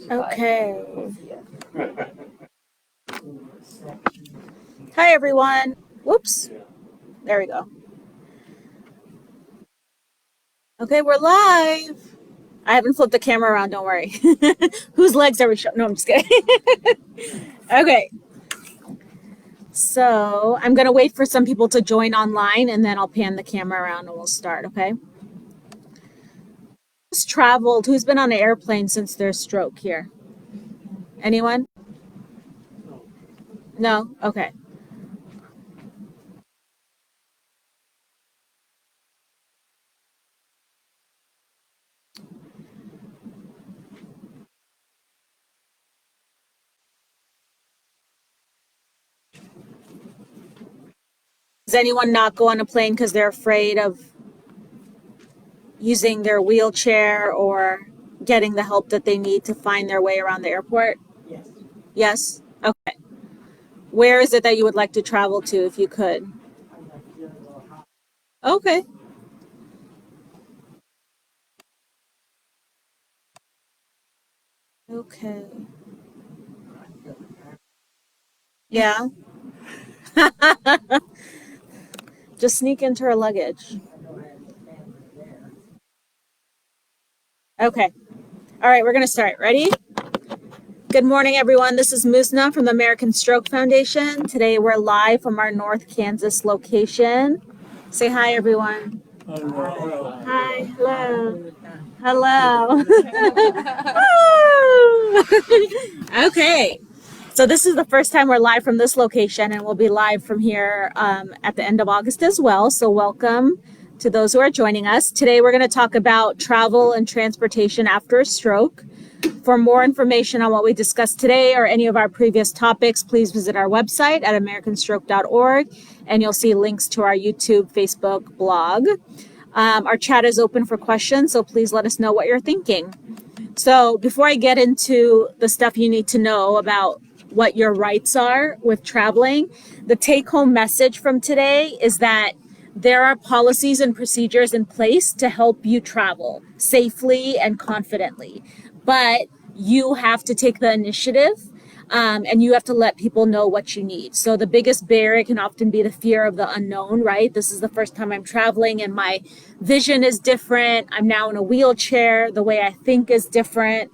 Okay. Hi, everyone. Whoops. There we go. Okay, we're live. I haven't flipped the camera around, don't worry. Whose legs are we showing? No, I'm just kidding. Okay. So I'm going to wait for some people to join online and then I'll pan the camera around and we'll start, okay? Who's traveled? Who's been on an airplane since their stroke here? Anyone? No? Okay. Does anyone not go on a plane because they're afraid of using their wheelchair or getting the help that they need to find their way around the airport? Yes. Yes? Okay. Where is it that you would like to travel to if you could? Okay. Okay. Yeah. Just sneak into her luggage. Okay. All right, we're going to start. Ready? Good morning, everyone. This is Musna from the American Stroke Foundation. Today we're live from our North Kansas location. Say hi, everyone. Hello. Hi. Hello. Hello. Okay. So this is the first time we're live from this location, and we'll be live from here at the end of August as well. So welcome to those who are joining us. Today we're going to talk about travel and transportation after a stroke. For more information on what we discussed today or any of our previous topics, please visit our website at americanstroke.org, and you'll see links to our YouTube, Facebook, blog. Our chat is open for questions, so please let us know what you're thinking. So before I get into the stuff you need to know about what your rights are with traveling, the take-home message from today is that there are policies and procedures in place to help you travel safely and confidently. But you have to take the initiative and you have to let people know what you need. So the biggest barrier can often be the fear of the unknown, right? This is the first time I'm traveling and my vision is different. I'm now in a wheelchair. The way I think is different.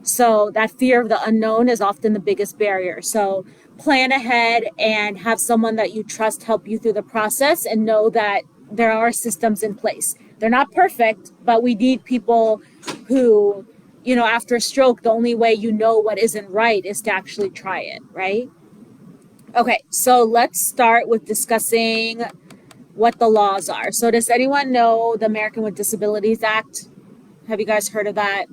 So that fear of the unknown is often the biggest barrier. So plan ahead and have someone that you trust help you through the process and know that there are systems in place. They're not perfect, but we need people who, you know, after a stroke, the only way you know what isn't right is to actually try it, right? Okay, so let's start with discussing what the laws are. So does anyone know the American with Disabilities Act? Have you guys heard of that?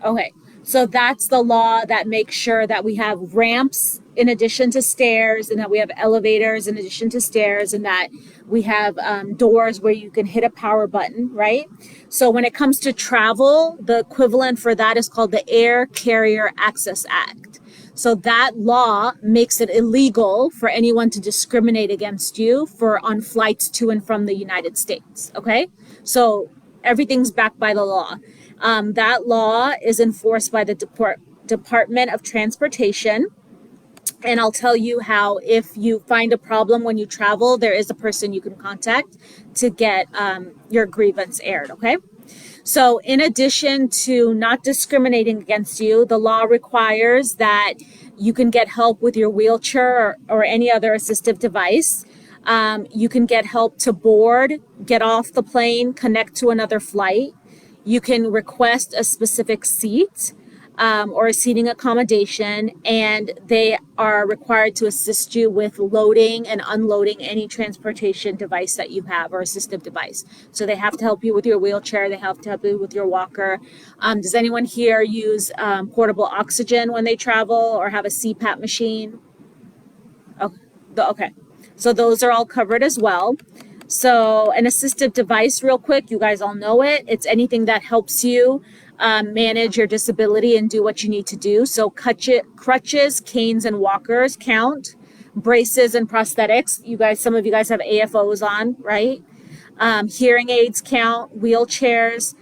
Okay, so that's the law that makes sure that we have ramps in addition to stairs, and that we have elevators in addition to stairs, and that we have doors where you can hit a power button, right? So when it comes to travel, the equivalent for that is called the Air Carrier Access Act. So that law makes it illegal for anyone to discriminate against you for on flights to and from the United States. Okay, so everything's backed by the law. That law is enforced by the Department of Transportation. And I'll tell you how, if you find a problem when you travel, there is a person you can contact to get your grievance aired, okay? So in addition to not discriminating against you, the law requires that you can get help with your wheelchair or any other assistive device. You can get help to board, get off the plane, connect to another flight. You can request a specific seat or a seating accommodation, and they are required to assist you with loading and unloading any transportation device that you have or assistive device. So they have to help you with your wheelchair. They have to help you with your walker. Does anyone here use portable oxygen when they travel or have a CPAP machine? Okay. So those are all covered as well. So an assistive device, real quick, you guys all know it. It's anything that helps you manage your disability and do what you need to do. So crutches, canes, and walkers count. Braces and prosthetics. You guys, some of you guys have AFOs on, right? Hearing aids count. Wheelchairs,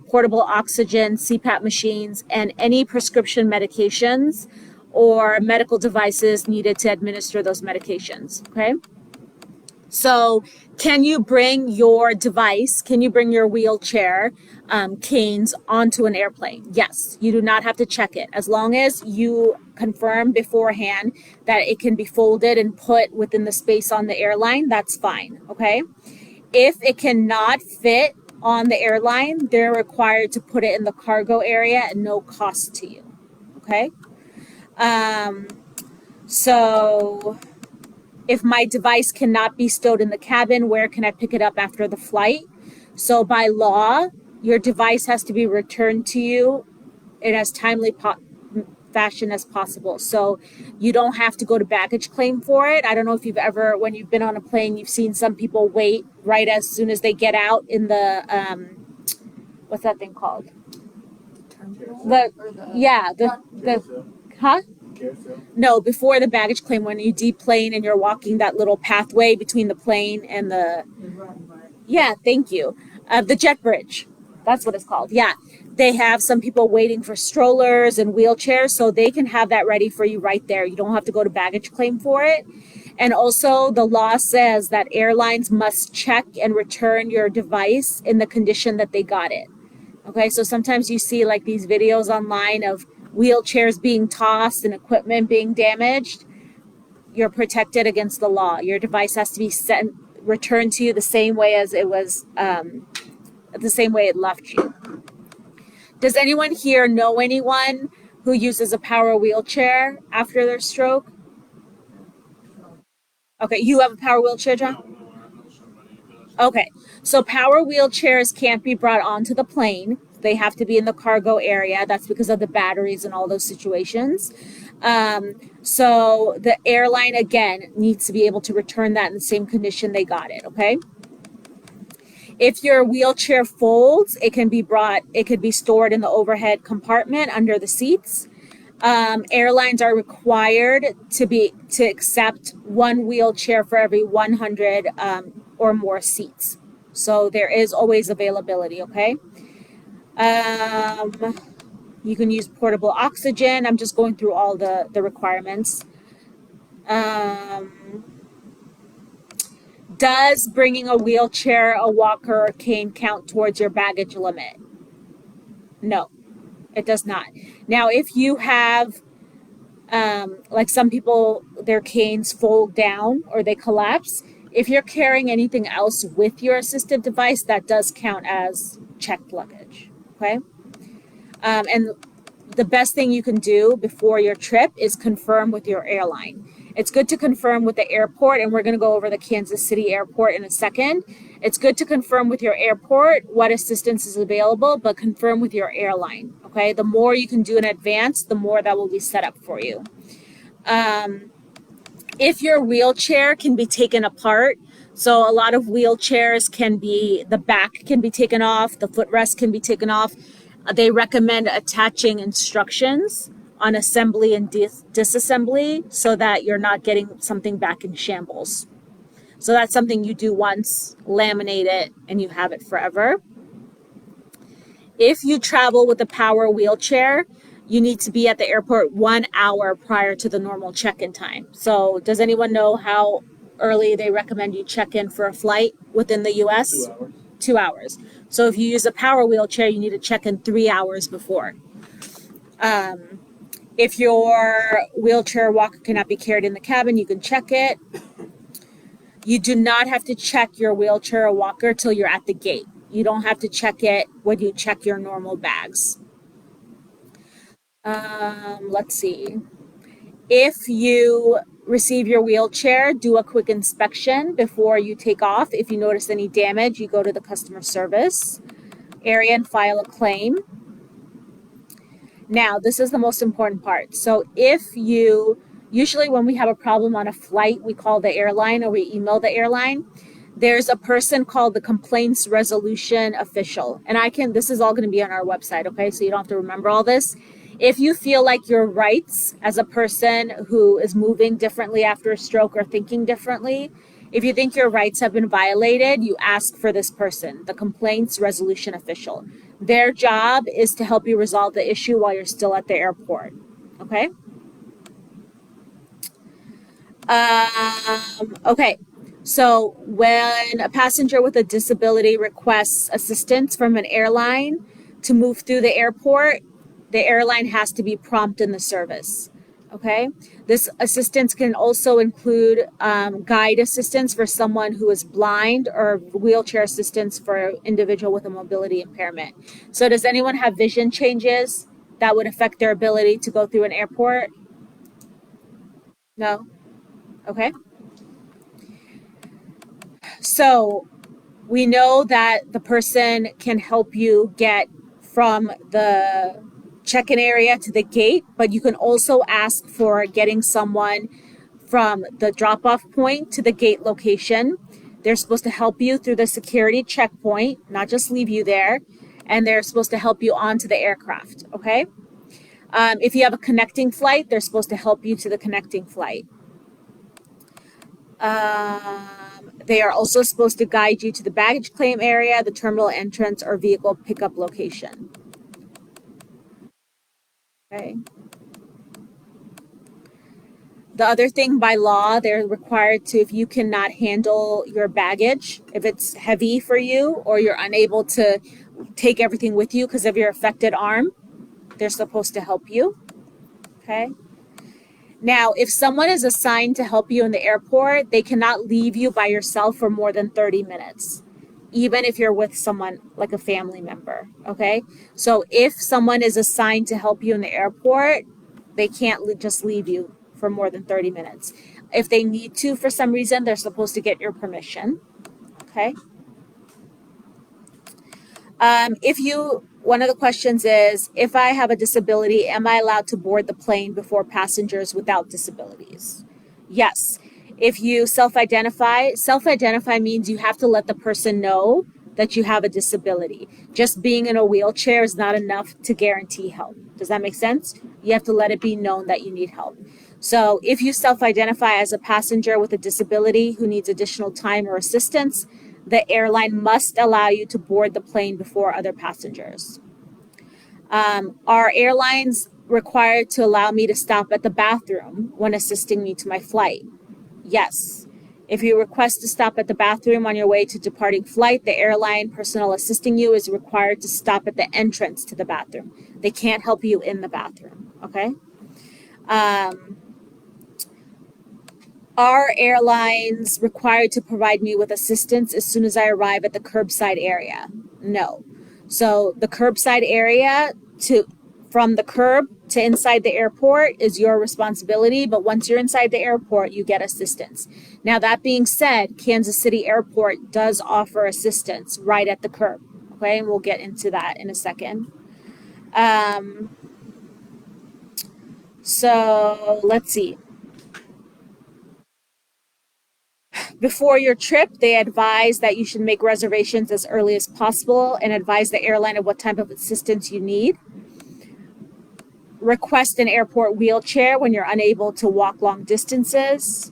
portable oxygen, CPAP machines, and any prescription medications or medical devices needed to administer those medications, okay? So can you bring your device, can you bring your wheelchair, canes onto an airplane? Yes, you do not have to check it. As long as you confirm beforehand that it can be folded and put within the space on the airline, that's fine, okay? If it cannot fit on the airline, they're required to put it in the cargo area at no cost to you, okay? So if my device cannot be stowed in the cabin, where can I pick it up after the flight? So by law, your device has to be returned to you in as timely fashion as possible. So you don't have to go to baggage claim for it. I don't know if you've ever, when you've been on a plane, you've seen some people wait right as soon as they get out in the, what's that thing called? Huh? No, before the baggage claim, when you deplane and you're walking that little pathway between the plane and the, yeah, thank you. The jet bridge. That's what it's called. Yeah. They have some people waiting for strollers and wheelchairs, so they can have that ready for you right there. You don't have to go to baggage claim for it. And also the law says that airlines must check and return your device in the condition that they got it. Okay, so sometimes you see like these videos online of wheelchairs being tossed and equipment being damaged. You're protected against the law. Your device has to be returned to you the same way as it was, the same way it left you. Does anyone here know anyone who uses a power wheelchair after their stroke? Okay, you have a power wheelchair, John? Okay, so power wheelchairs can't be brought onto the plane. They have to be in the cargo area. That's because of the batteries and all those situations. So the airline, again, needs to be able to return that in the same condition they got it, okay? If your wheelchair folds, it can be stored in the overhead compartment under the seats. Airlines are required to accept one wheelchair for every 100 or more seats. So there is always availability, okay? You can use portable oxygen. I'm just going through all the requirements. Does bringing a wheelchair, a walker, or cane count towards your baggage limit? No, it does not. Now, if you have, like some people, their canes fold down or they collapse, if you're carrying anything else with your assistive device, that does count as checked luggage, okay? And the best thing you can do before your trip is confirm with your airline. It's good to confirm with the airport, and we're going to go over the Kansas City airport in a second. It's good to confirm with your airport what assistance is available, but confirm with your airline, okay? The more you can do in advance, the more that will be set up for you. If your wheelchair can be taken apart, so a lot of wheelchairs the back can be taken off, the footrest can be taken off. They recommend attaching instructions on assembly and disassembly so that you're not getting something back in shambles. So that's something you do once, laminate it, and you have it forever. If you travel with a power wheelchair, you need to be at the airport 1 hour prior to the normal check-in time. So does anyone know how early they recommend you check in for a flight within the US? 2 hours. 2 hours. So if you use a power wheelchair, you need to check in 3 hours before. If your wheelchair walker cannot be carried in the cabin, you can check it. You do not have to check your wheelchair or walker till you're at the gate. You don't have to check it when you check your normal bags. Let's see. If you receive your wheelchair, do a quick inspection before you take off. If you notice any damage, you go to the customer service area and file a claim. Now, this is the most important part. So usually when we have a problem on a flight, we call the airline or we email the airline. There's a person called the complaints resolution official. And this is all going to be on our website, okay? So you don't have to remember all this. If you feel like your rights as a person who is moving differently after a stroke or thinking differently, If you think your rights have been violated, you ask for this person, the complaints resolution official. Their job is to help you resolve the issue while you're still at the airport. Okay? Okay. So when a passenger with a disability requests assistance from an airline to move through the airline has to be prompt in the service. Okay. This assistance can also include guide assistance for someone who is blind or wheelchair assistance for an individual with a mobility impairment. So does anyone have vision changes that would affect their ability to go through an airport? No? Okay. So we know that the person can help you get from the check-in area to the gate, but you can also ask for getting someone from the drop-off point to the gate location. They're supposed to help you through the security checkpoint, not just leave you there, and they're supposed to help you onto the aircraft, okay? If you have a connecting flight, they're supposed to help you to the connecting flight. They are also supposed to guide you to the baggage claim area, the terminal entrance, or vehicle pickup location. Okay. The other thing, by law, they're required to, if you cannot handle your baggage, if it's heavy for you or you're unable to take everything with you because of your affected arm, they're supposed to help you. Okay. Now, if someone is assigned to help you in the airport, they cannot leave you by yourself for more than 30 minutes, even if you're with someone like a family member, okay? So if someone is assigned to help you in the airport, they can't just leave you for more than 30 minutes. If they need to for some reason, they're supposed to get your permission, okay? One of the questions is, if I have a disability, am I allowed to board the plane before passengers without disabilities? Yes. If you self-identify means you have to let the person know that you have a disability. Just being in a wheelchair is not enough to guarantee help. Does that make sense? You have to let it be known that you need help. So if you self-identify as a passenger with a disability who needs additional time or assistance, the airline must allow you to board the plane before other passengers. Are airlines required to allow me to stop at the bathroom when assisting me to my flight? Yes. If you request to stop at the bathroom on your way to departing flight, the airline personnel assisting you is required to stop at the entrance to the bathroom. They can't help you in the bathroom, okay? Are airlines required to provide me with assistance as soon as I arrive at the curbside area? No. So the curbside area from the curb to inside the airport is your responsibility, but once you're inside the airport, you get assistance. Now, that being said, Kansas City Airport does offer assistance right at the curb, okay? And we'll get into that in a second. So let's see. Before your trip, they advise that you should make reservations as early as possible and advise the airline of what type of assistance you need. Request an airport wheelchair when you're unable to walk long distances.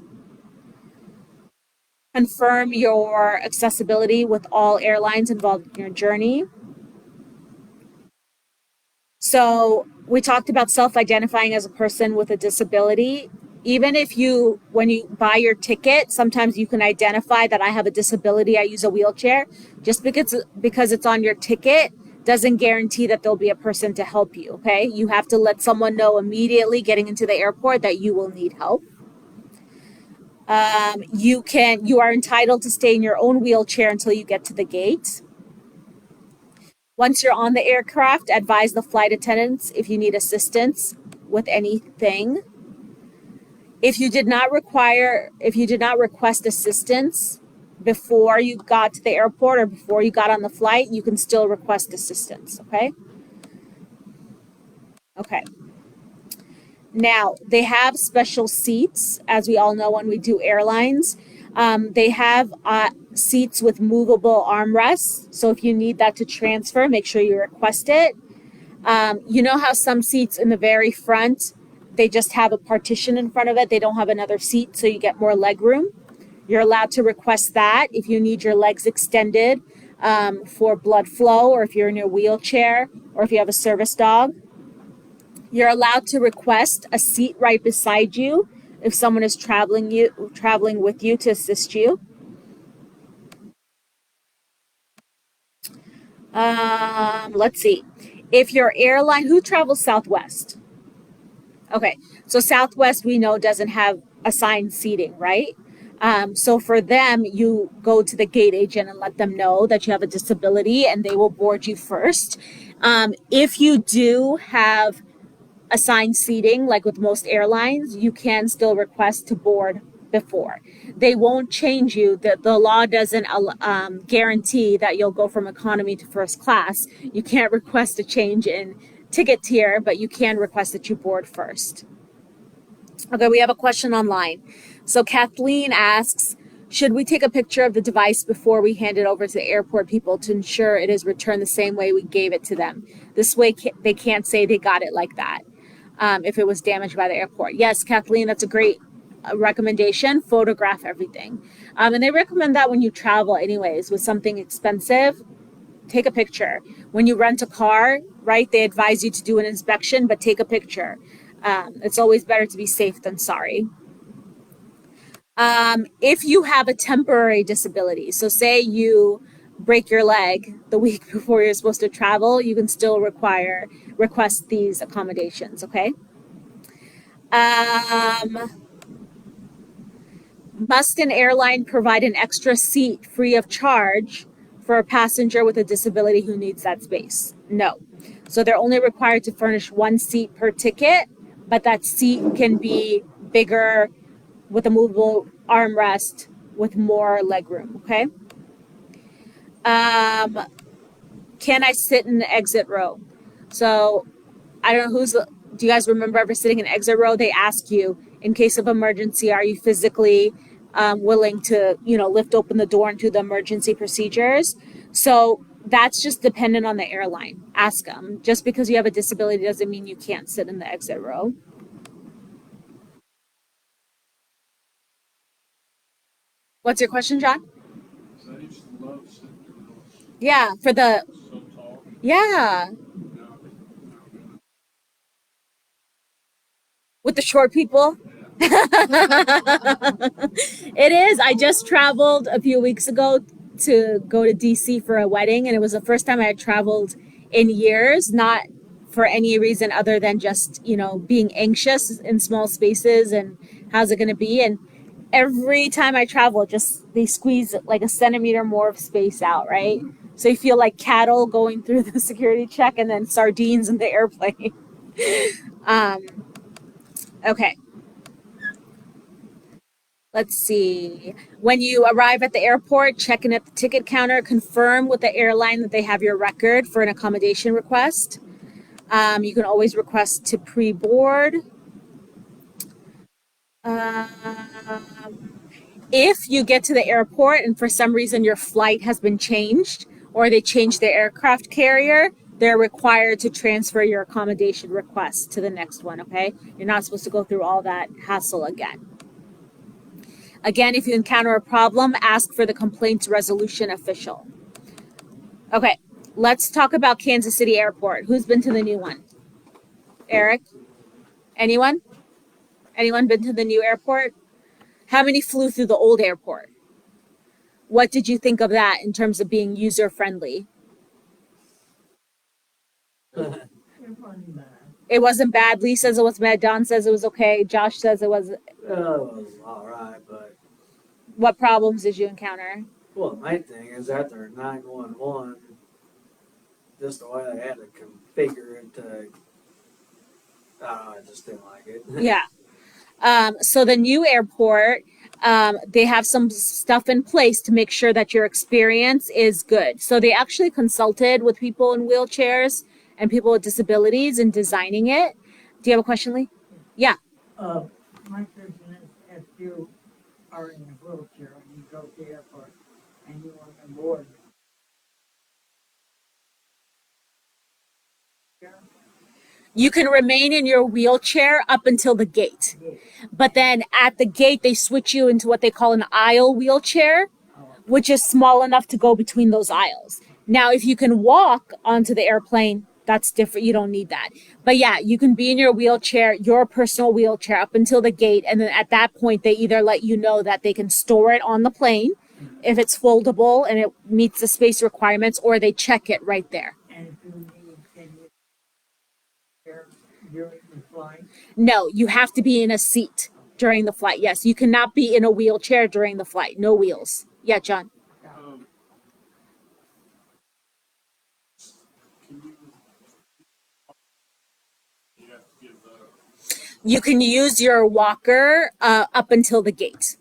Confirm your accessibility with all airlines involved in your journey. So we talked about self-identifying as a person with a disability. Even if when you buy your ticket, sometimes you can identify that I have a disability, I use a wheelchair. Just because it's on your ticket doesn't guarantee that there'll be a person to help you, okay? You have to let someone know immediately getting into the airport that you will need help. You are entitled to stay in your own wheelchair until you get to the gate. Once you're on the aircraft, advise the flight attendants if you need assistance with anything. If you did not request assistance before you got to the airport or before you got on the flight, you can still request assistance, okay? Okay. Now, they have special seats, as we all know when we do airlines. They have seats with movable armrests. So if you need that to transfer, make sure you request it. You know how some seats in the very front, they just have a partition in front of it. They don't have another seat, so you get more leg room. You're allowed to request that if you need your legs extended for blood flow, or if you're in your wheelchair, or if you have a service dog. You're allowed to request a seat right beside you if someone is traveling with you to assist you. Let's see. If your airline, who travels Southwest? Okay, so Southwest we know doesn't have assigned seating, right? So for them, you go to the gate agent and let them know that you have a disability, and they will board you first. If you do have assigned seating, like with most airlines, you can still request to board before. They won't change you. The law doesn't guarantee that you'll go from economy to first class. You can't request a change in ticket tier, but you can request that you board first. Okay, we have a question online. So Kathleen asks, should we take a picture of the device before we hand it over to the airport people to ensure it is returned the same way we gave it to them? This way they can't say they got it like that if it was damaged by the airport. Yes, Kathleen, that's a great recommendation. Photograph everything. And they recommend that when you travel anyways with something expensive. Take a picture. When you rent a car, right, they advise you to do an inspection, but take a picture. It's always better to be safe than sorry. If you have a temporary disability, so say you break your leg the week before you're supposed to travel, you can still request these accommodations, okay? Must an airline provide an extra seat free of charge for a passenger with a disability who needs that space? No. So they're only required to furnish one seat per ticket, but that seat can be bigger with a movable armrest with more leg room, okay? Can I sit in the exit row? So I don't know do you guys remember ever sitting in exit row? They ask you, in case of emergency, are you physically willing to, lift open the door and do the emergency procedures? So that's just dependent on the airline. Ask them. Just because you have a disability doesn't mean you can't sit in the exit row. What's your question, John? I used to love sitting in those. Yeah, so tall. Yeah, with the short people. It is. I just traveled a few weeks ago to go to DC for a wedding, and it was the first time I had traveled in years, not for any reason other than just, being anxious in small spaces and how's it going to be. And every time I travel, just they squeeze like a centimeter more of space out, right? So you feel like cattle going through the security check and then sardines in the airplane. um, okay. Let's see. When you arrive at the airport, check in at the ticket counter, confirm with the airline that they have your record for an accommodation request. You can always request to pre-board. If you get to the airport and for some reason your flight has been changed or they changed the aircraft carrier, they're required to transfer your accommodation request to the next one, okay? You're not supposed to go through all that hassle again. Again, if you encounter a problem, ask for the complaints resolution official. Okay, let's talk about Kansas City Airport. Who's been to the new one? Eric? Anyone? Anyone been to the new airport? How many flew through the old airport? What did you think of that in terms of being user friendly? It wasn't bad. Lee says it was bad. Don says it was okay. Josh says it was. It was all right, but what problems did you encounter? Well, the main thing is that their 911, just the way they had to configure it to, I just didn't like it. Yeah. So the new airport, they have some stuff in place to make sure that your experience is good. So they actually consulted with people in wheelchairs and people with disabilities in designing it. Do you have a question, Lee? Yeah. My question is, if you are in a wheelchair and you go to the airport and you want to board, You can remain in your wheelchair up until the gate. Yeah. But then at the gate, they switch you into what they call an aisle wheelchair, Oh, which is small enough to go between those aisles. Now, if you can walk onto the airplane, that's different. You don't need that. But yeah, you can be in your wheelchair, your personal wheelchair, up until the gate. And then at that point, they either let you know that they can store it on the plane if it's foldable and it meets the space requirements, or they check it right there. and if you need, can you share during the flight? No, you have to be in a seat during the flight. Yes, you cannot be in a wheelchair during the flight. No wheels. Yeah, John. Um, can you have to give You can use your walker up until the gate.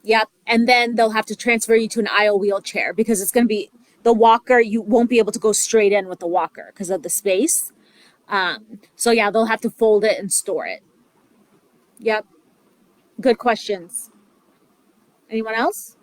Yep. And then they'll have to transfer you to an aisle wheelchair because it's going to be the walker. You won't be able to go straight in with the walker because of the space. So yeah, they'll have to fold it and store it. Yep. Good questions. Anyone else?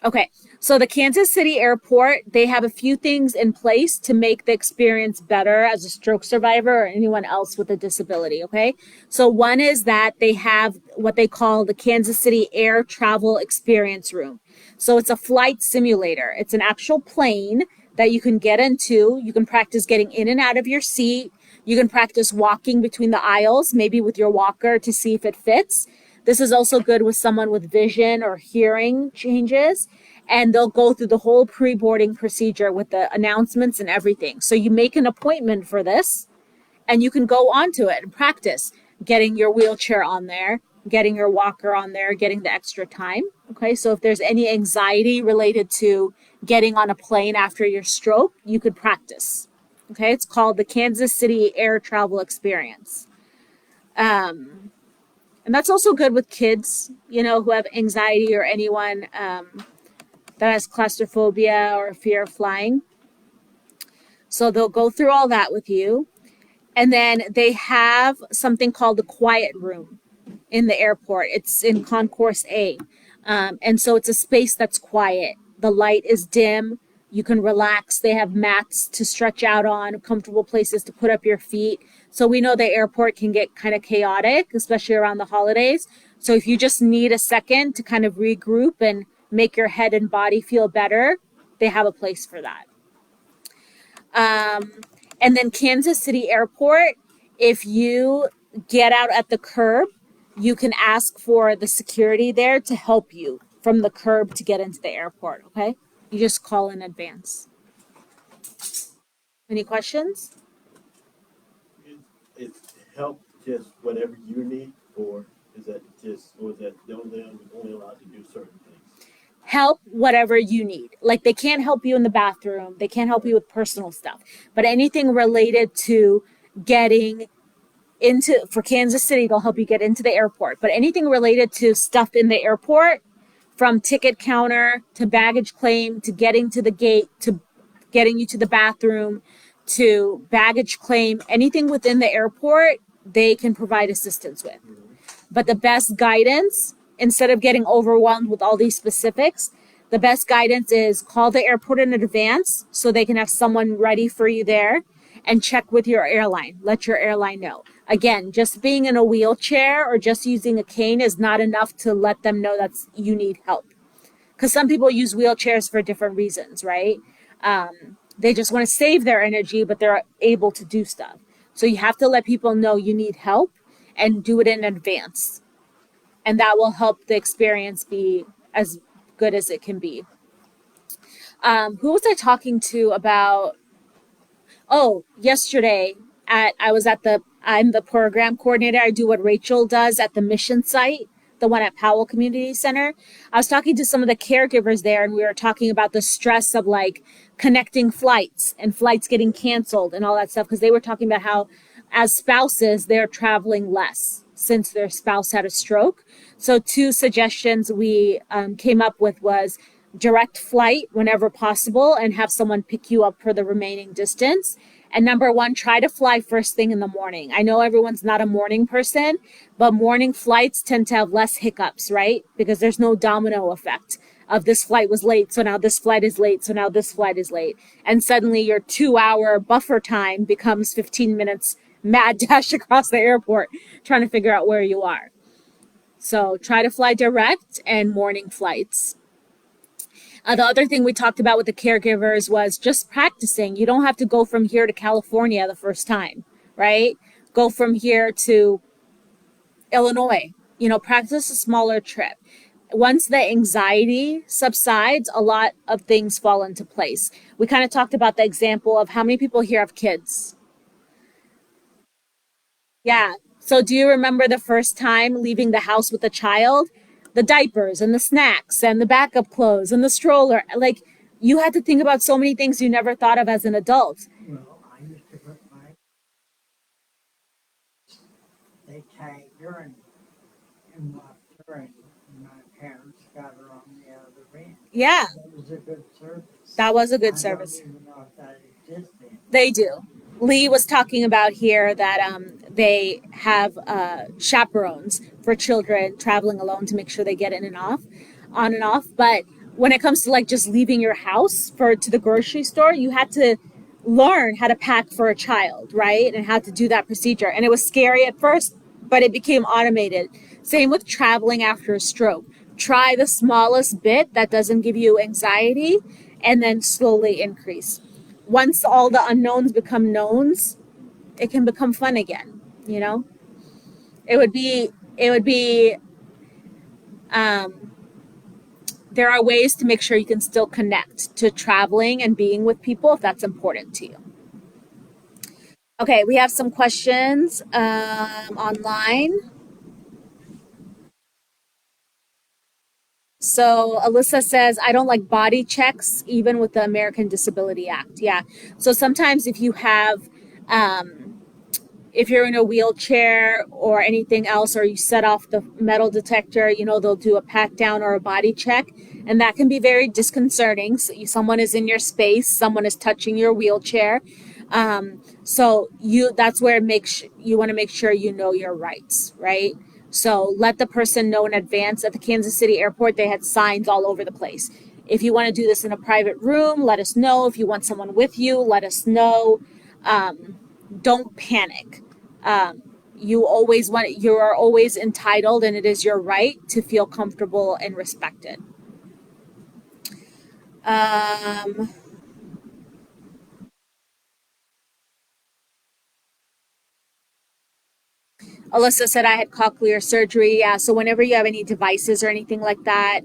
Okay, so the Kansas City Airport, they have a few things in place to make the experience better as a stroke survivor or anyone else with a disability, okay? So one is that they have what they call the Kansas City Air Travel Experience Room. So it's a flight simulator. It's an actual plane that you can get into. You can practice getting in and out of your seat. You can practice walking between the aisles, maybe with your walker to see if it fits. This is also good with someone with vision or hearing changes, and they'll go through the whole pre-boarding procedure with the announcements and everything. So you make an appointment for this, and you can go onto it and practice getting your wheelchair on there, getting your walker on there, getting the extra time. Okay, so if there's any anxiety related to getting on a plane after your stroke, you could practice. Okay, it's called the Kansas City Air Travel Experience. And that's also good with kids, you know, who have anxiety or anyone that has claustrophobia or fear of flying. So they'll go through all that with you. And then they have something called the quiet room in the airport. It's in Concourse A. And so it's a space that's quiet. The light is dim. You can relax. They have mats to stretch out on, comfortable places to put up your feet. So we know the airport can get kind of chaotic, especially around the holidays. So if you just need a second to kind of regroup and make your head and body feel better, they have a place for that. And then Kansas City Airport, if you get out at the curb, you can ask for the security there to help you from the curb to get into the airport, okay? You just call in advance. Any questions? It's help just whatever you need, or is that they're only allowed to do certain things? Help whatever you need. Like they can't help you in the bathroom, they can't help you with personal stuff, but anything related to getting into, for Kansas City, they'll help you get into the airport. But anything related to stuff in the airport, from ticket counter to baggage claim to getting to the gate to getting you to the bathroom to baggage claim, anything within the airport, they can provide assistance with. But the best guidance, instead of getting overwhelmed with all these specifics, the best guidance is call the airport in advance so they can have someone ready for you there, and check with your airline. Let your airline know. Again, just being in a wheelchair or just using a cane is not enough to let them know that you need help. Because some people use wheelchairs for different reasons, right? They just want to save their energy, but they're able to do stuff. So you have to let people know you need help and do it in advance. And that will help the experience be as good as it can be. Who was I talking to about? Oh, yesterday I'm the program coordinator. I do what Rachel does at the mission site, the one at Powell Community Center. I was talking to some of the caregivers there, and we were talking about the stress of like connecting flights and flights getting canceled and all that stuff, because they were talking about how as spouses, they're traveling less since their spouse had a stroke. So 2 suggestions we came up with was direct flight whenever possible and have someone pick you up for the remaining distance. And number one, try to fly first thing in the morning. I know everyone's not a morning person, but morning flights tend to have less hiccups, right? Because there's no domino effect of this flight was late, so now this flight is late, so now this flight is late. And suddenly your 2-hour buffer time becomes 15 minutes mad dash across the airport trying to figure out where you are. So try to fly direct and morning flights. The other thing we talked about with the caregivers was just practicing. You don't have to go from here to California the first time, right? Go from here to Illinois. Practice a smaller trip. Once the anxiety subsides, a lot of things fall into place. We kind of talked about the example of how many people here have kids. Yeah. So do you remember the first time leaving the house with a child? The diapers and the snacks and the backup clothes and the stroller. Like, you had to think about so many things you never thought of as an adult. Well, I used to put they tagged her and locked her, and my parents got her on the other end. Yeah, That was a good service. that was a I good service. don't even know if that existed. They do. Lee was talking about here that they have chaperones for children traveling alone to make sure they get on and off. But when it comes to like just leaving your house to the grocery store, you had to learn how to pack for a child, right? And how to do that procedure. And it was scary at first, but it became automated. Same with traveling after a stroke. Try the smallest bit that doesn't give you anxiety and then slowly increase. Once all the unknowns become knowns, it can become fun again. It would be there are ways to make sure you can still connect to traveling and being with people if that's important to you. Okay, we have some questions online. So Alyssa says, I don't like body checks, even with the American Disability Act. Yeah. So sometimes if you have, if you're in a wheelchair or anything else, or you set off the metal detector, they'll do a pat down or a body check. And that can be very disconcerting. So someone is in your space, someone is touching your wheelchair. So that's where you want to make sure you know your rights, right? So let the person know in advance. At the Kansas City airport, they had signs all over the place. If you want to do this in a private room, let us know. If you want someone with you, let us know. Don't panic. You are always entitled, and it is your right to feel comfortable and respected. Alyssa said I had cochlear surgery. Yeah, so whenever you have any devices or anything like that,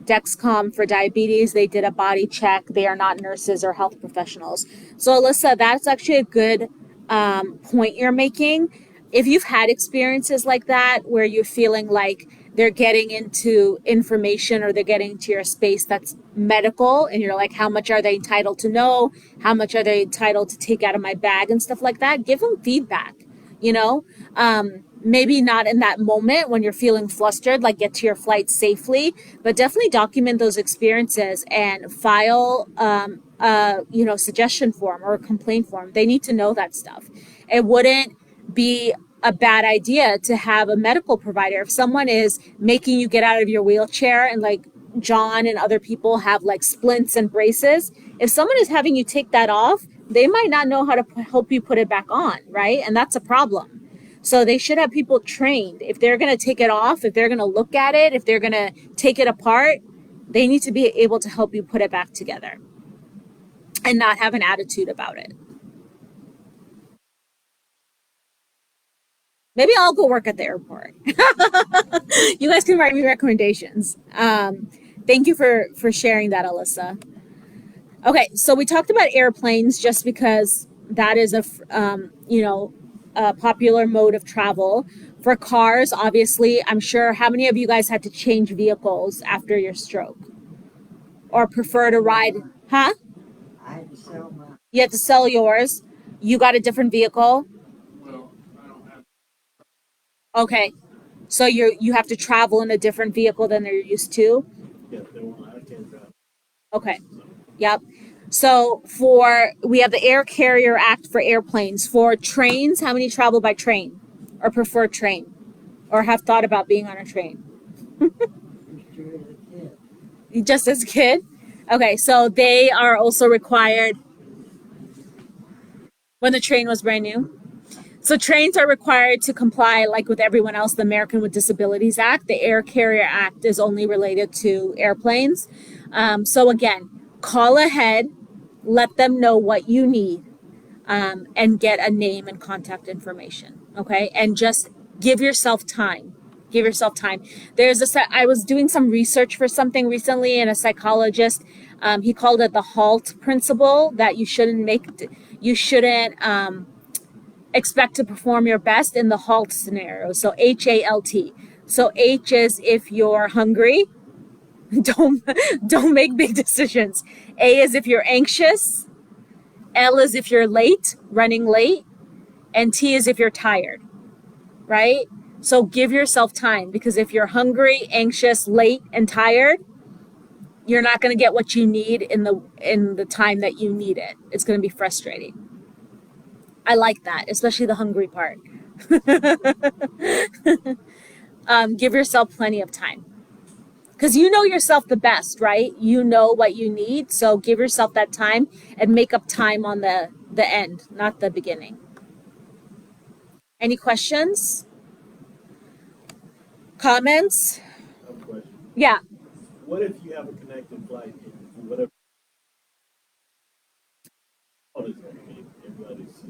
Dexcom for diabetes, they did a body check. They are not nurses or health professionals. So Alyssa, that's actually a good point you're making. If you've had experiences like that where you're feeling like they're getting into information or they're getting into your space that's medical, and you're like, how much are they entitled to know? How much are they entitled to take out of my bag and stuff like that? Give them feedback. Maybe not in that moment when you're feeling flustered, like get to your flight safely, but definitely document those experiences and file suggestion form or a complaint form. They need to know that stuff. It wouldn't be a bad idea to have a medical provider. If someone is making you get out of your wheelchair, and like John and other people have like splints and braces, if someone is having you take that off, they might not know how to help you put it back on, right? And that's a problem. So they should have people trained. If they're going to take it off, if they're going to look at it, if they're going to take it apart, they need to be able to help you put it back together and not have an attitude about it. Maybe I'll go work at the airport. You guys can write me recommendations. Thank you for sharing that, Alyssa. Okay, so we talked about airplanes just because that is a popular mode of travel. For cars, obviously, I'm sure, how many of you guys had to change vehicles after your stroke? Or prefer to ride? Huh? I had to sell mine. You had to sell yours. You got a different vehicle? Well, I don't have. Okay. So you have to travel in a different vehicle than they're used to? Yeah, they won't. I can't drive. Okay. Yep. So we have the Air Carrier Act for airplanes. For trains, how many travel by train or prefer train or have thought about being on a train? Used to as a kid. Just as a kid? Okay, so they are also required when the train was brand new. So trains are required to comply, like with everyone else, the American with Disabilities Act. The Air Carrier Act is only related to airplanes. So again, call ahead, let them know what you need, and get a name and contact information. Okay, and just give yourself time. Give yourself time. I was doing some research for something recently, and a psychologist, he called it the HALT principle, that you shouldn't expect to perform your best in the HALT scenario. So HALT. So H is if you're hungry, don't make big decisions. A is if you're anxious. L is if you're late, running late, and T is if you're tired, right? So give yourself time, because if you're hungry, anxious, late, and tired, you're not going to get what you need in the time that you need it. It's going to be frustrating. I like that, especially the hungry part. Give yourself plenty of time, because you know yourself the best, right? You know what you need, so give yourself that time and make up time on the end, not the beginning. Any questions? Comments? I have a question. Yeah. What if you have a connecting flight and whatever? What is that? I mean, everybody's.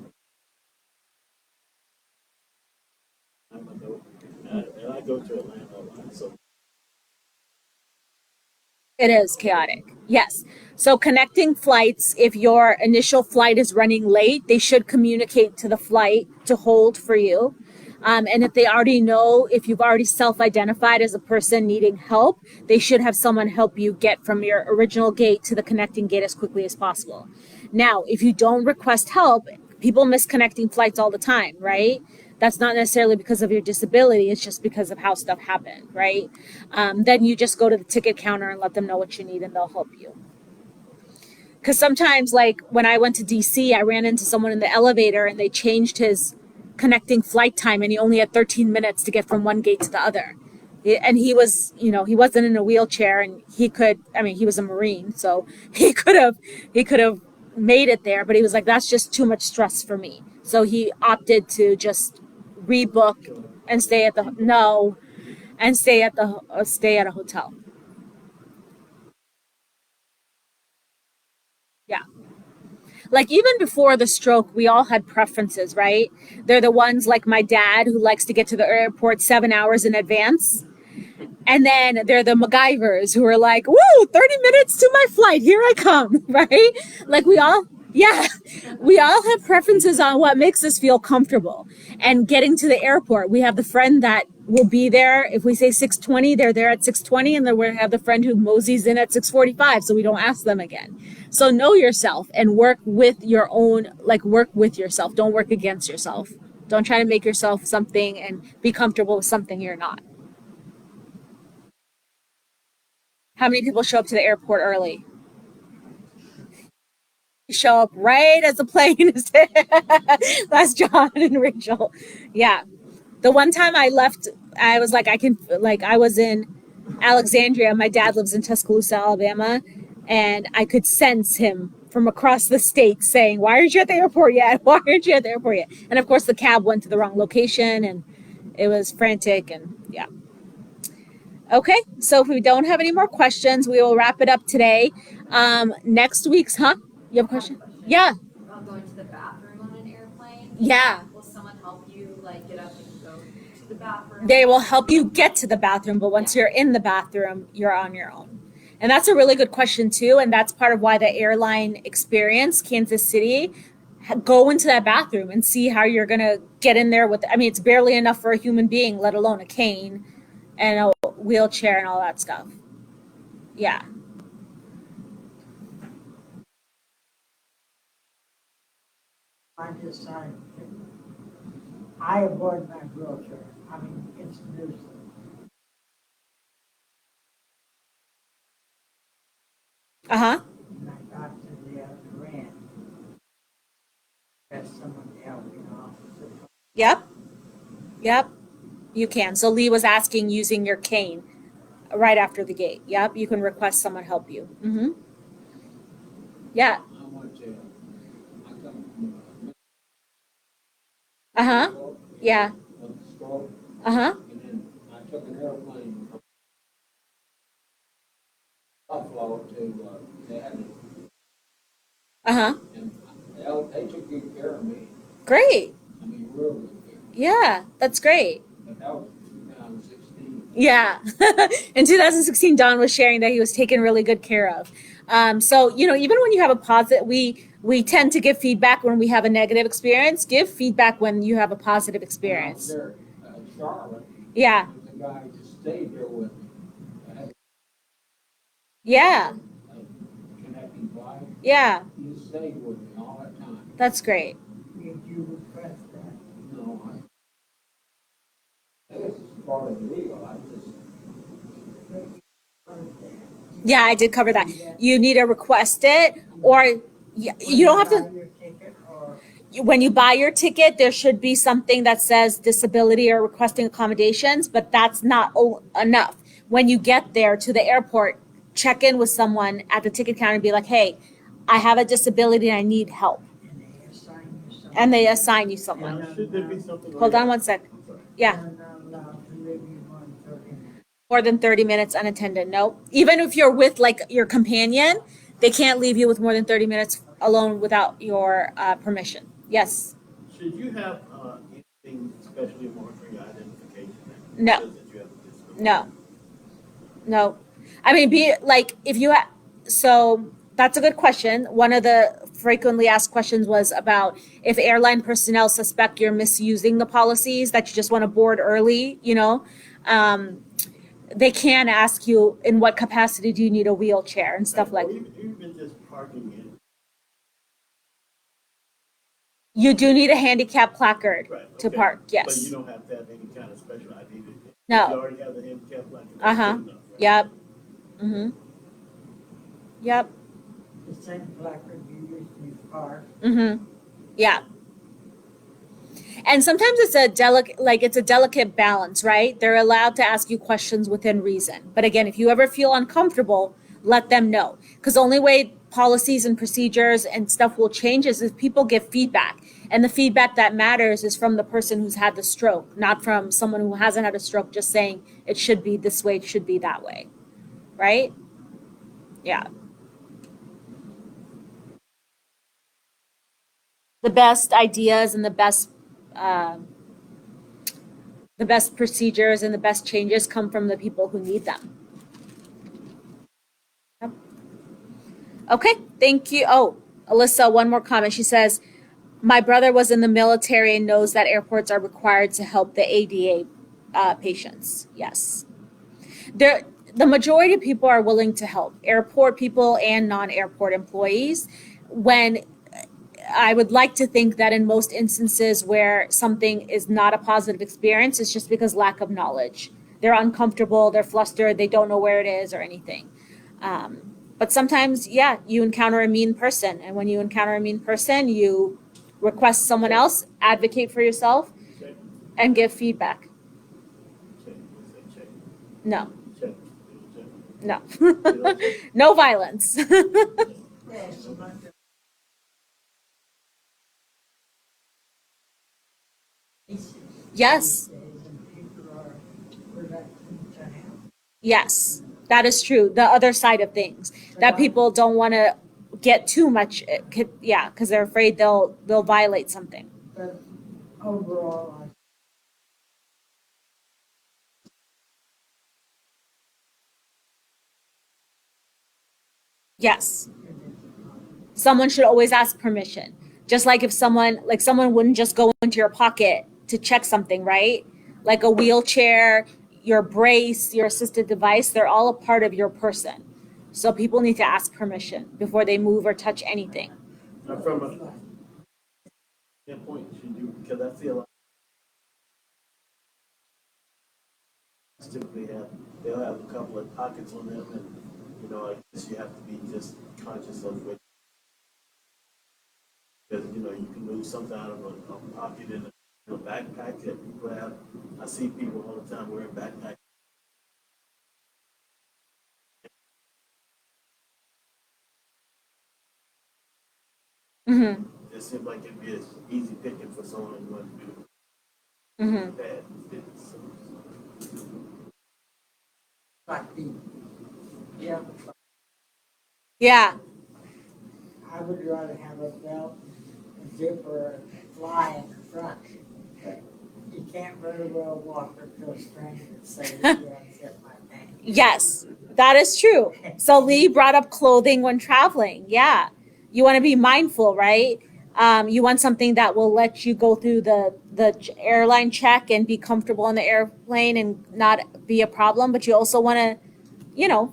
And I go to Atlanta a lot, so It is chaotic. Yes. So connecting flights, if your initial flight is running late, they should communicate to the flight to hold for you. And if they already know, if you've already self-identified as a person needing help, they should have someone help you get from your original gate to the connecting gate as quickly as possible. Now, if you don't request help, people miss connecting flights all the time, right? That's not necessarily because of your disability. It's just because of how stuff happened, right? Then you just go to the ticket counter and let them know what you need, and they'll help you. Because sometimes, like when I went to DC, I ran into someone in the elevator and they changed his connecting flight time, and he only had 13 minutes to get from one gate to the other. And he was, he wasn't in a wheelchair, and he was a Marine, so he could have made it there, but he was like, that's just too much stress for me. So he opted to just rebook and stay at a hotel. Yeah. Like even before the stroke, we all had preferences, right? They're the ones like my dad who likes to get to the airport 7 hours in advance. And then they're the MacGyvers who are like, woo, 30 minutes to my flight. Here I come, right? Like we all have preferences on what makes us feel comfortable. And getting to the airport, we have the friend that will be there. If we say 6:20, they're there at 6:20, and then we have the friend who moseys in at 6:45, so we don't ask them again. So know yourself and work with yourself. Don't work against yourself. Don't try to make yourself something and be comfortable with something you're not. How many people show up to the airport early? Show up right as the plane is there. That's John and Rachel. Yeah. The one time I left, I was like, I was in Alexandria. My dad lives in Tuscaloosa, Alabama, and I could sense him from across the state saying, why aren't you at the airport yet? Why aren't you at the airport yet? And of course, the cab went to the wrong location, and it was frantic, and yeah. Okay, so if we don't have any more questions, we will wrap it up today. Next week's, You have a question? Yeah. About going to the bathroom on an airplane? Yeah. Will someone help you, like, get up and go to the bathroom? They will help you get to the bathroom, but once you're in the bathroom, you're on your own. And that's a really good question too, and that's part of why the airline experience, Kansas City, go into that bathroom and see how you're gonna get in there it's barely enough for a human being, let alone a cane and a wheelchair and all that stuff. Yeah. I decided, I avoid my wheelchair. I mean, it's nuisance. Uh-huh. And I got to the someone to help you know. Yep. Yep. You can. So Lee was asking using your cane right after the gate. Yep. You can request someone help you. Mm-hmm. Yeah. I went to, I come from, Uh-huh. Yeah. Stroke, Uh-huh. and then I took an airplane from Buffalo to, Dallas, Uh-huh. and they took good care of me. Great. I mean, real good care. Yeah. That's great. But that was 2016. Yeah. In 2016, Don was sharing that he was taken really good care of. So, you know, even when you have a positive, we tend to give feedback when we have a negative experience. Give feedback when you have a positive When I was experience. there, Charlotte, Yeah. there was a guy that stayed there with me. I had Yeah. a connecting flight. Yeah. He stayed with me all that time. That's great. Did you request that? No, I guess it's part of the deal. I just, Yeah, I did cover that. You need to request it, or you don't have to. Buy your ticket or When you buy your ticket, there should be something that says disability or requesting accommodations, but that's not enough. When you get there to the airport, check in with someone at the ticket counter and be like, hey, I have a disability and I need help. and they assign you someone. And they assign you someone. Now, should there be something like Hold on that? one sec. I'm sorry. Yeah, You're not allowed to leave you more than 30 minutes. more than 30 minutes unattended. No. Even if you're with like your companion, they can't leave you with more than 30 minutes alone without your permission. Yes. Should you have, anything especially marking your identification? that No. says that you have a disability? No. No. I mean, be like if you so that's a good question. One of the frequently asked questions was about if airline personnel suspect you're misusing the policies, that you just want to board early, you know. They can ask you in what capacity do you need a wheelchair and stuff like Or even just parking in. you do need a handicap placard Right, to okay. park, But yes. you don't have to have any kind of special ID. No. You already have the handicap placard. that's Uh-huh. good enough, right? Yep. Mm-hmm. Yep. The same placard you use in your car. Mm-hmm. Yeah. And sometimes it's a delicate balance, right? They're allowed to ask you questions within reason. But again, if you ever feel uncomfortable, let them know. Because the only way policies and procedures and stuff will change is if people give feedback. And the feedback that matters is from the person who's had the stroke, not from someone who hasn't had a stroke just saying it should be this way, it should be that way. Right? Yeah. The best ideas and the best procedures and the best changes come from the people who need them. Yep. Okay, thank you. Oh, Alyssa, one more comment. She says, my brother was in the military and knows that airports are required to help the ADA patients. Yes. The majority of people are willing to help, airport people and non-airport employees. When I would like to think that in most instances where something is not a positive experience, it's just because lack of knowledge. They're uncomfortable, they're flustered, they don't know where it is or anything. But sometimes, yeah, you encounter a mean person. And when you encounter a mean person, you request someone else, advocate for yourself, Check, and give feedback. check, we say check, No, check, check. no. You know, check. No violence. Well, sometimes Yes, these days and people are reluctant to help. yes, that is true. The other side of things that people don't want to get too much, yeah, because they're afraid they'll violate something. But overall, I Yes, think it is. someone should always ask permission. Just like if someone wouldn't just go into your pocket to check something, right? Like a wheelchair, your brace, your assisted device, they're all a part of your person. So people need to ask permission before they move or touch anything. Now, from a standpoint, should you, because I see a lot. Typically they'll have a couple of pockets on them and, you know, I guess you have to be just conscious of which. Because, you know, you can lose something out of a pocket in a backpack that people have. I see people all the time wearing backpacks. Mm-hmm. It seems like it'd be as easy picking for someone who wants to do Mm-hmm. bad things. Like the, yeah, Yeah. I would rather have a belt, a zipper, and fly in the front. But you can't very well walk up to a stranger and say, "Yeah, zip my pants." Yes, that is true. So Lee brought up clothing when traveling. Yeah. You want to be mindful, right? You want something that will let you go through the airline check and be comfortable on the airplane and not be a problem, but you also want to,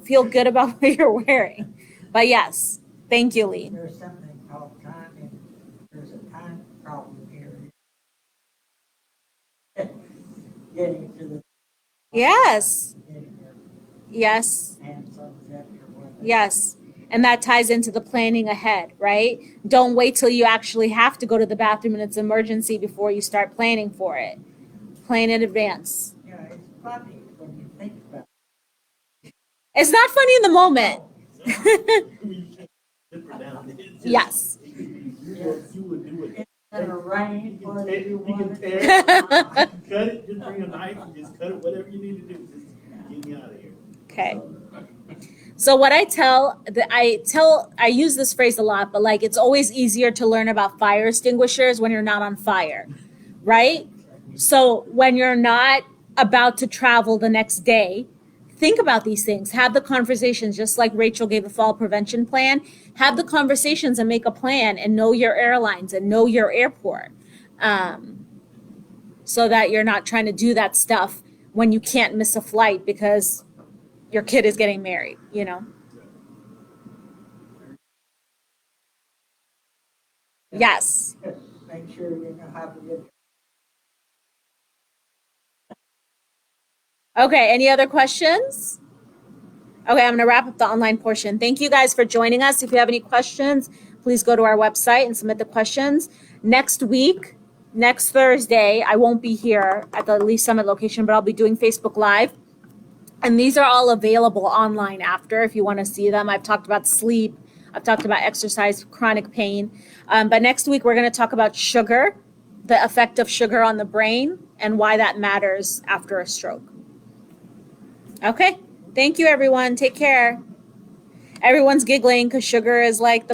feel good about what you're wearing. But yes, thank you, Lee. There's something called time, and there's a time problem here. Getting to the, Yes, getting your yes, hands on the zip or whatever. yes. And that ties into the planning ahead, right? Don't wait till you actually have to go to the bathroom and it's an emergency before you start planning for it. Plan in advance. Yeah, it's funny when you think about It's not funny in the moment. You can't zipper down. It's just- Yes. You would do it. it. In the rain, You or can tear, you you want can it. tear it, you can cut it, just bring a knife and just cut it, whatever you need to do, just get me out of here. Okay. So what I use this phrase a lot, but like it's always easier to learn about fire extinguishers when you're not on fire, right? So when you're not about to travel the next day, think about these things. Have the conversations, just like Rachel gave a fall prevention plan. Have the conversations and make a plan and know your airlines and know your airport, so that you're not trying to do that stuff when you can't miss a flight because your kid is getting married, Yes. Make sure you know how to get. Okay, any other questions? Okay, I'm going to wrap up the online portion. Thank you guys for joining us. If you have any questions, please go to our website and submit the questions. Next week, next Thursday, I won't be here at the Leaf Summit location, but I'll be doing Facebook Live. And these are all available online after if you want to see them. I've talked about sleep. I've talked about exercise, chronic pain. But next week, we're going to talk about sugar, the effect of sugar on the brain, and why that matters after a stroke. Okay. Thank you, everyone. Take care. Everyone's giggling because sugar is like the